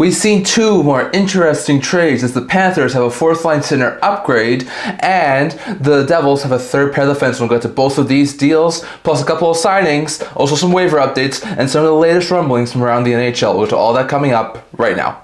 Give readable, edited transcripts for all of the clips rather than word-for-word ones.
We've seen two more interesting trades as the Panthers have a fourth line center upgrade and the Devils have a third pair of defensemen. We'll get to both of these deals, plus a couple of signings, also some waiver updates, and some of the latest rumblings from around the NHL. We'll get to all that coming up right now.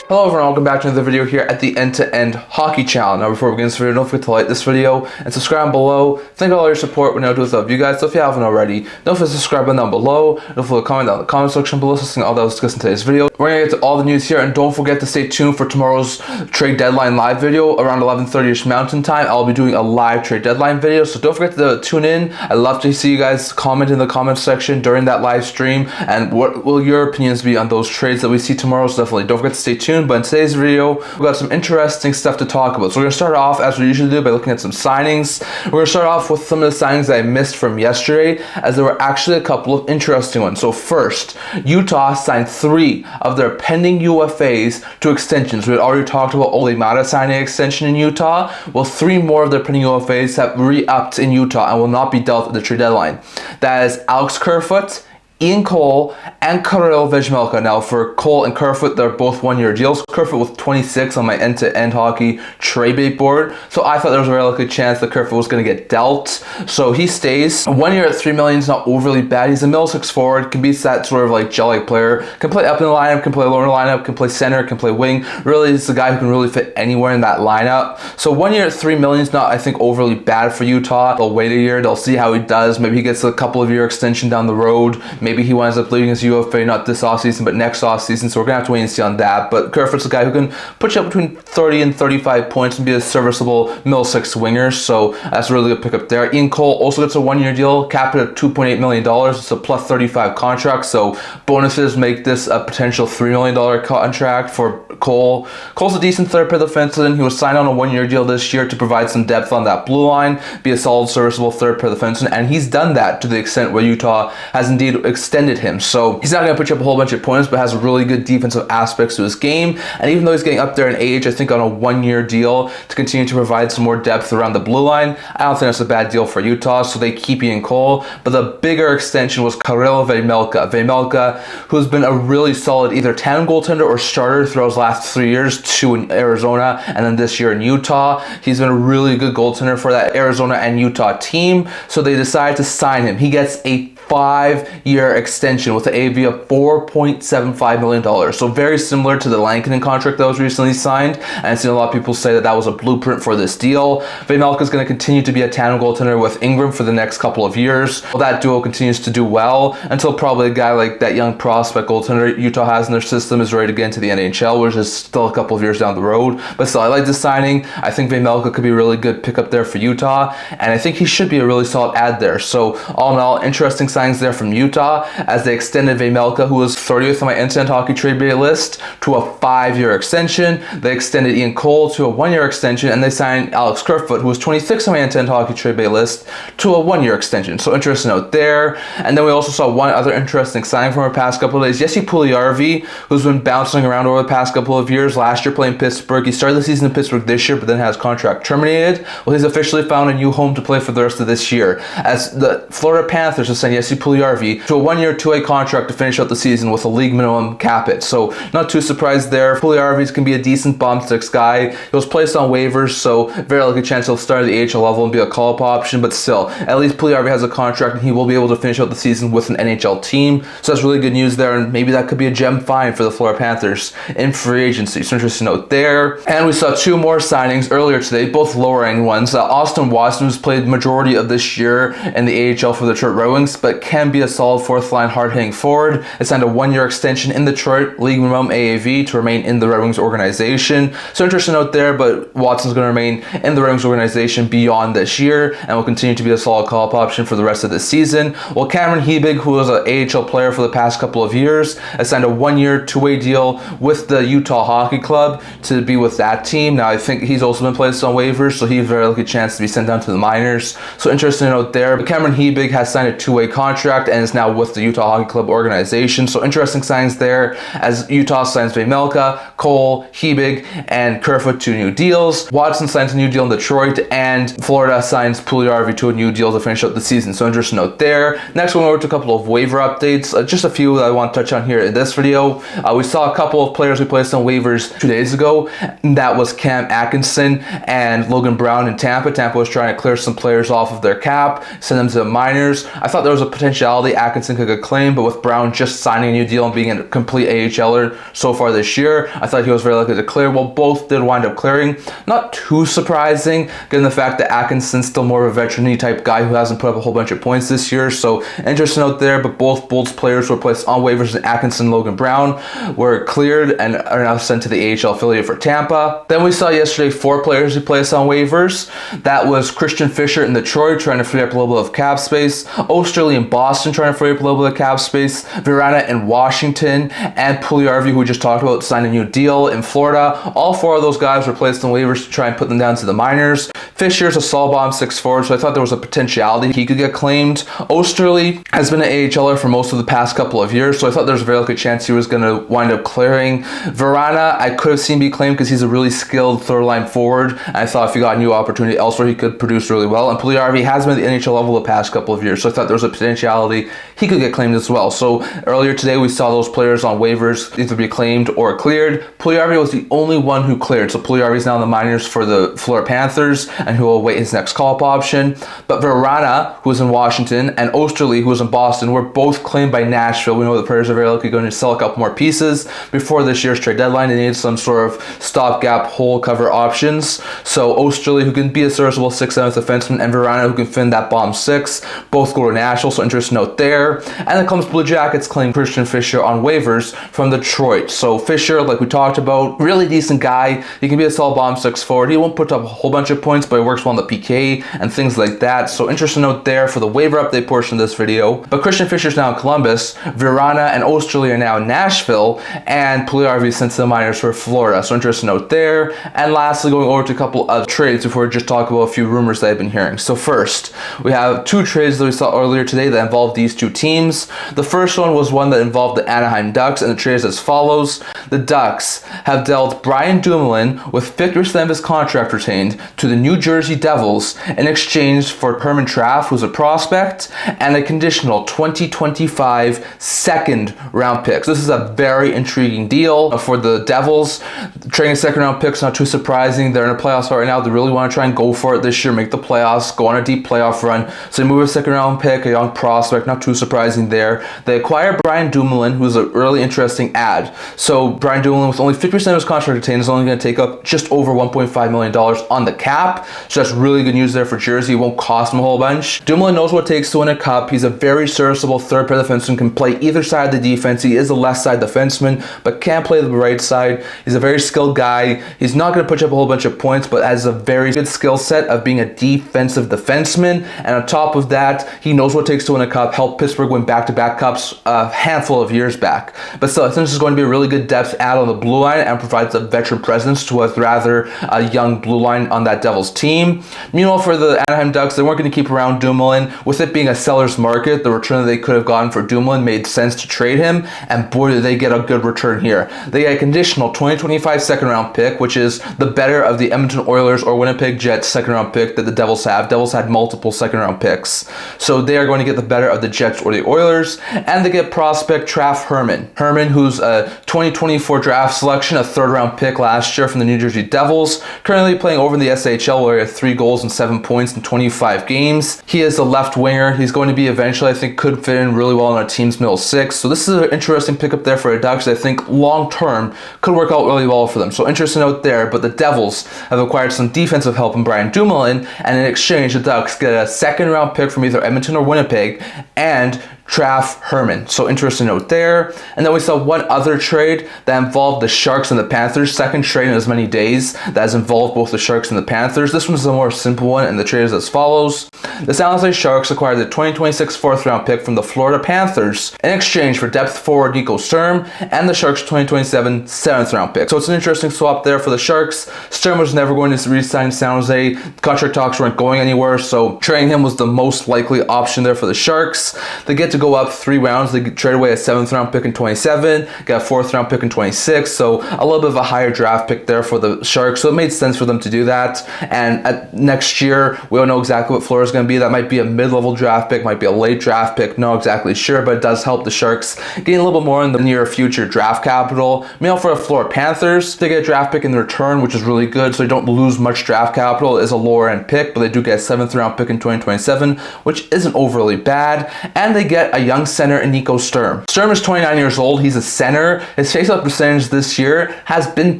Hello everyone, welcome back to another video here at the End-to-End Hockey Channel. Now before we begin this video, don't forget to like this video and subscribe below. Thank you all your support. We know do love you guys, so if you haven't already, don't forget to subscribe button down below. Don't forget to comment down in the comment section below, so all that was discussed in today's video. We're going to get to all the news here, and don't forget to stay tuned for tomorrow's trade deadline live video around 11:30ish Mountain Time. I'll be doing a live trade deadline video, so don't forget to tune in. I'd love to see you guys comment in the comment section during that live stream, and what will your opinions be on those trades that we see tomorrow. So definitely don't forget to stay tuned. But in today's video, we've got some interesting stuff to talk about. So we're going to start off, as we usually do, by looking at some signings. We're going to start off with some of the signings that I missed from yesterday, as there were actually a couple of interesting ones. So first, Utah signed 3 of their pending UFAs to extensions. We had already talked about Ole Mata signing an extension in Utah. Well, 3 more of their pending UFAs have re-upped in Utah and will not be dealt at the trade deadline. That is Alex Kerfoot, Ian Cole, and Vejmelka. Now for Cole and Kerfoot, they're both 1-year deals. Kerfoot with 26 on my end-to-end hockey trade bait board. So I thought there was a very good chance that Kerfoot was going to get dealt. So he stays. 1 year at $3 million is not overly bad. He's a middle 6 forward, can be that sort of like jelly player. Can play up in the lineup, can play lower in the lineup, can play center, can play wing. Really, he's a guy who can really fit anywhere in that lineup. So 1 year at $3 million is not, I think, overly bad for Utah. They'll wait a year. They'll see how he does. Maybe he gets a couple of year extension down the road. Maybe he winds up leaving his UFA not this offseason but next offseason, so we're going to have to wait and see on that. But Kerfoot's a guy who can put you up between 30 and 35 points and be a serviceable middle 6 winger, so that's a really good pickup there. Ian Cole also gets a 1-year deal, capped at $2.8 million. It's a plus 35 contract, so bonuses make this a potential $3 million contract for Cole. Cole's a decent third pair defenseman. He was signed on a 1-year deal this year to provide some depth on that blue line, be a solid serviceable third pair defenseman, and he's done that to the extent where Utah has indeed extended him. So he's not going to put you up a whole bunch of points, but has really good defensive aspects to his game. And even though he's getting up there in age, I think on a 1-year deal to continue to provide some more depth around the blue line, I don't think that's a bad deal for Utah, so they keep Ian Cole. But the bigger extension was Vejmelka. Vejmelka, who's been a really solid either tandem goaltender or starter throughout his last 3 years, 2 in Arizona and then this year in Utah. He's been a really good goaltender for that Arizona and Utah team, so they decided to sign him. He gets a 5-year extension with an AAV of $4.75 million. So very similar to the Lankinen contract that was recently signed. And I've seen a lot of people say that that was a blueprint for this deal. Vejmelka is going to continue to be a tandem goaltender with Ingram for the next couple of years. Well, that duo continues to do well until probably a guy like that young prospect goaltender Utah has in their system is ready to get into the NHL, which is still a couple of years down the road. But still, I like this signing. I think Vejmelka could be a really good pickup there for Utah. And I think he should be a really solid add there. So all in all, interesting signings there from Utah as they extended Vejmelka, who was 30th on my end-to-end hockey trade bait list, to a 5-year extension. They extended Ian Cole to a 1-year extension, and they signed Alex Kerfoot, who was 26th on my end-to-end hockey trade bait list, to a 1-year extension. So interesting note there. And then we also saw one other interesting signing from our past couple of days. Puljujarvi, who's been bouncing around over the past couple of years. Last year playing Pittsburgh. He started the season in Pittsburgh this year, but then had his contract terminated. Well, he's officially found a new home to play for the rest of this year, as the Florida Panthers have signed Puljujarvi to a 1-year 2-way contract to finish out the season with a league minimum cap it. So not too surprised there. Puljujarvi can be a decent bomb sticks guy. He was placed on waivers, so very likely chance he'll start at the AHL level and be a call-up option, but still, at least Puljujarvi has a contract and he will be able to finish out the season with an NHL team. So that's really good news there, and maybe that could be a gem find for the Florida Panthers in free agency. So interesting note there. And we saw 2 more signings earlier today, both lower-end ones. Austin Watson, who's played majority of this year in the AHL for the Detroit Red Wings, but can be a solid 4th line hard-hitting forward. It signed a 1-year extension in Detroit, league minimum AAV, to remain in the Red Wings organization. So interesting note there, but Watson's going to remain in the Red Wings organization beyond this year and will continue to be a solid call-up option for the rest of the season. Well, Cameron Hebig, who was an AHL player for the past couple of years, has signed a 1-year 2-way deal with the Utah Hockey Club to be with that team. Now, I think he's also been placed on waivers, so he has a very lucky chance to be sent down to the minors. So interesting note there. But Cameron Hebig has signed a 2-way contract and is now with the Utah Hockey Club organization. So interesting signs there as Utah signs Vejmelka, Cole, Hebig, and Kerfoot to new deals. Watson signs a new deal in Detroit, and Florida signs Puljujarvi to a new deal to finish up the season. So interesting note there. Next, we'll go over to a couple of waiver updates. Just a few that I want to touch on here in this video. We saw a couple of players we placed on waivers 2 days ago. And that was Cam Atkinson and Logan Brown in Tampa. Tampa was trying to clear some players off of their cap, send them to the minors. I thought there was a potentiality Atkinson could get claimed, but with Brown just signing a new deal and being a complete AHLer so far this year, I thought he was very likely to clear. Well, both did wind up clearing. Not too surprising, given the fact that Atkinson's still more of a veteran-y type guy who hasn't put up a whole bunch of points this year. So interesting note there, but both Bolts players were placed on waivers, and Atkinson and Logan Brown were cleared and are now sent to the AHL affiliate for Tampa. Then we saw yesterday 4 players we placed on waivers. That was Christian Fischer in Detroit, trying to free up a little bit of cap space. Oesterle in Boston, trying to free up a little bit of cap space. Vrana in Washington, and Puljujarvi, who we just talked about, signed a new deal in Florida. All 4 of those guys were placed on waivers to try and put them down to the minors. Fischer's a Saul Bomb 6'4", so I thought there was a potentiality he could get claimed. Oesterle has been an AHLer for most of the past couple of years, so I thought there was a very good chance he was going to wind up clearing. Vrana, I could have seen be claimed because he's a really skilled third-line forward, and I thought if he got a new opportunity elsewhere, he could produce really well. And Puljujarvi has been at the NHL level the past couple of years, so I thought there was a potentiality he could get claimed as well. So earlier today, we saw those players on waivers either be claimed or cleared. Puljujarvi was the only one who cleared, so Puljujarvi is now in the minors for the Florida Panthers, and who will await his next call-up option. But Vrana, who was in Washington, and Oesterle, who was in Boston, were both claimed by Nashville. We know the players are very likely going to sell a couple more pieces before this year's trade deadline. They needed some sort of stopgap hole cover options. So Oesterle, who can be a serviceable 6'7" defenseman, and Vrana, who can fin that bomb 6, both go to Nashville, so interesting note there. And the Columbus Blue Jackets claimed Christian Fischer on waivers from Detroit. So Fischer, like we talked about, really decent guy. He can be a solid bomb 6 forward. He won't put up a whole bunch of points, but he works well on the PK and things like that. So interesting note there for the waiver update portion of this video. But Christian Fischer's now in Columbus. Vrana and Oesterle are now in Nashville, and Puljujarvi sent to the minors for Florida. So interesting note there. And lastly, going over to a couple of trades before we just talk about a few rumors that I've been hearing. So first, we have 2 trades that we saw earlier today that involved these 2 teams. The first one was one that involved the Anaheim Ducks, and the trade is as follows. The Ducks have dealt Brian Dumoulin with 50% of his contract retained to the New Jersey Devils in exchange for Herman Traff, who's a prospect, and a conditional 2025 second round pick. So this is a very intriguing deal for the Devils. Trading a second round pick is not too surprising. They're in a playoff spot right now. They really want to try and go for it this year, make the playoffs, go on a deep playoff run. So they move a second round pick, a young prospect, not too surprising there. They acquire Brian Dumoulin, who's a really interesting ad. So Brian Dumoulin, with only 50% of his contract retained, is only going to take up just over $1.5 million on the cap. So that's really good news there for Jersey. It won't cost him a whole bunch. Dumoulin knows what it takes to win a cup. He's a very serviceable third pair defenseman, can play either side of the defense. He is a left side defenseman, but can't play the right side. He's a very skilled guy. He's not going to put up a whole bunch of points, but has a very good skill set of being a defensive defenseman. And on top of that, he knows what it takes to win a cup. Helped Pittsburgh win back-to-back cups a handful of years back. But still, I think this is going to be a really good depth add on the blue line and provides a veteran presence to a rather young blue line on that Devils team. Meanwhile, for the Anaheim Ducks, they weren't going to keep around Dumoulin. With it being a seller's market, the return that they could have gotten for Dumoulin made sense to trade him, and boy, did they get a good return here. They get a conditional 2025 second round pick, which is the better of the Edmonton Oilers or Winnipeg Jets second round pick that the Devils have. Devils had multiple second round picks, so they are going to get the better of the Jets or the Oilers. And they get prospect Traff Herman, who's a 2024 draft selection, a third round pick last year from the New Jersey Devils, currently playing over in the SHL, where he had 3 goals and 7 points in 25 games. He is a left winger. He's going to be eventually, I think, could fit in really well on our team's middle 6. So this is an interesting pickup there for the Ducks. I think long term could work out really well for them. So interesting out there. But the Devils have acquired some defensive help in Brian Dumoulin, and in exchange, the Ducks get a second round pick from either Edmonton or Winnipeg and Traff Herman. So interesting note there. And then we saw one other trade that involved the Sharks and the Panthers. Second trade in as many days that has involved both the Sharks and the Panthers. This one's a more simple one, and the trade is as follows. The San Jose Sharks acquired the 2026 fourth round pick from the Florida Panthers in exchange for depth forward Nico Sturm and the Sharks 2027 seventh round pick. So it's an interesting swap there for the Sharks. Sturm was never going to re-sign San Jose. Contract talks weren't going anywhere, so trading him was the most likely option there for the Sharks. they get to go up 3 rounds. They trade away a 7th round pick in 27, get a 4th round pick in 26, so a little bit of a higher draft pick there for the Sharks, so it made sense for them to do that. And next year, we don't know exactly what floor is going to be. That might be a mid-level draft pick, might be a late draft pick, not exactly sure, but it does help the Sharks gain a little bit more in the near future draft capital. Meanwhile, for the Florida Panthers, they get a draft pick in return, which is really good, so they don't lose much draft capital. It is a lower end pick, but they do get a 7th round pick in 2027, which isn't overly bad. And they get a young center in Nico Sturm. Sturm is 29 years old. He's a center. His faceoff percentage this year has been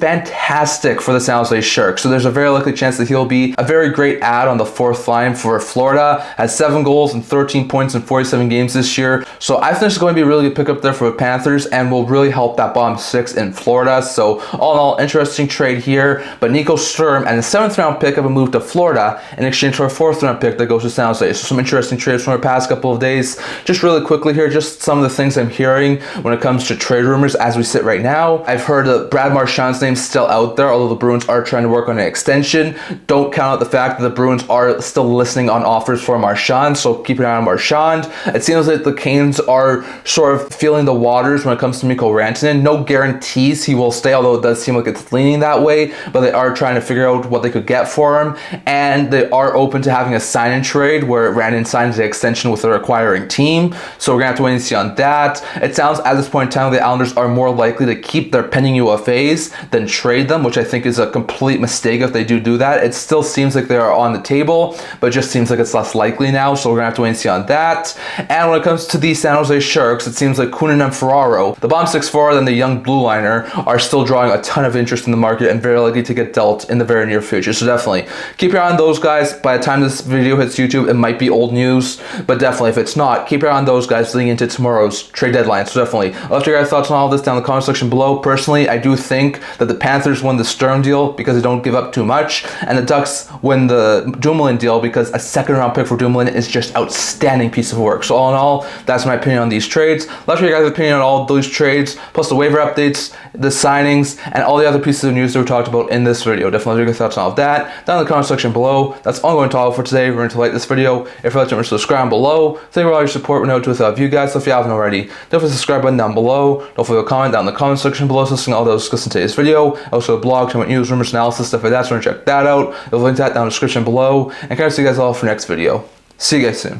fantastic for the San Jose Sharks, so there's a very likely chance that he'll be a very great add on the 4th line for Florida. Has 7 goals and 13 points in 47 games this year, so I think this is going to be a really good pickup there for the Panthers and will really help that bottom 6 in Florida. So all in all, interesting trade here. But Nico Sturm and the 7th round pick have a move to Florida in exchange for a 4th round pick that goes to San Jose. So some interesting trades from the past couple of days. Just really quickly here, just some of the things I'm hearing when it comes to trade rumors as we sit right now. I've heard that Brad Marchand's name's still out there, although the Bruins are trying to work on an extension. Don't count out the fact that the Bruins are still listening on offers for Marchand, so keep an eye on Marchand. It seems like the Canes are sort of feeling the waters when it comes to Mikko Rantanen. No guarantees he will stay, although it does seem like it's leaning that way, but they are trying to figure out what they could get for him, and they are open to having a sign-and trade where Rantanen signs the extension with the acquiring team, so we're going to have to wait and see on that. It sounds at this point in time the Islanders are more likely to keep their pending UFAs than trade them, which I think is a complete mistake if they do that. It still seems like they are on the table, but it just seems like it's less likely now, so we're going to have to wait and see on that. And when it comes to the San Jose Sharks, it seems like Kunin and Ferraro, the bottom 6 forward and the young blue liner, are still drawing a ton of interest in the market and very likely to get dealt in the very near future. So definitely keep your eye on those guys. By the time this video hits YouTube, it might be old news, but definitely if it's not, keep your eye on those guys leading into tomorrow's trade deadline. So definitely, I'll have your guys' thoughts on all of this down in the comment section below. Personally, I do think that the Panthers win the Sturm deal because they don't give up too much, and the Ducks win the Dumoulin deal because a 2nd round pick for Dumoulin is just outstanding piece of work. So all in all, that's my opinion on these trades. Let me know your guys' opinion on all those trades, plus the waiver updates, the signings, and all the other pieces of news that we talked about in this video. Definitely let me know your thoughts on all of that down in the comment section below. That's all I'm going to talk for today. Remember to like this video. If you'd like to subscribe below. Thank you for all your support. We know to without you guys. So if you haven't already, definitely subscribe button down below. Don't forget to comment down in the comment section below, so listing all those discussed in today's video. Also a blog, comment news, rumors, analysis, stuff like that. So check that out. You'll link that down in the description below. And kind of see you guys all for next video. See you guys soon.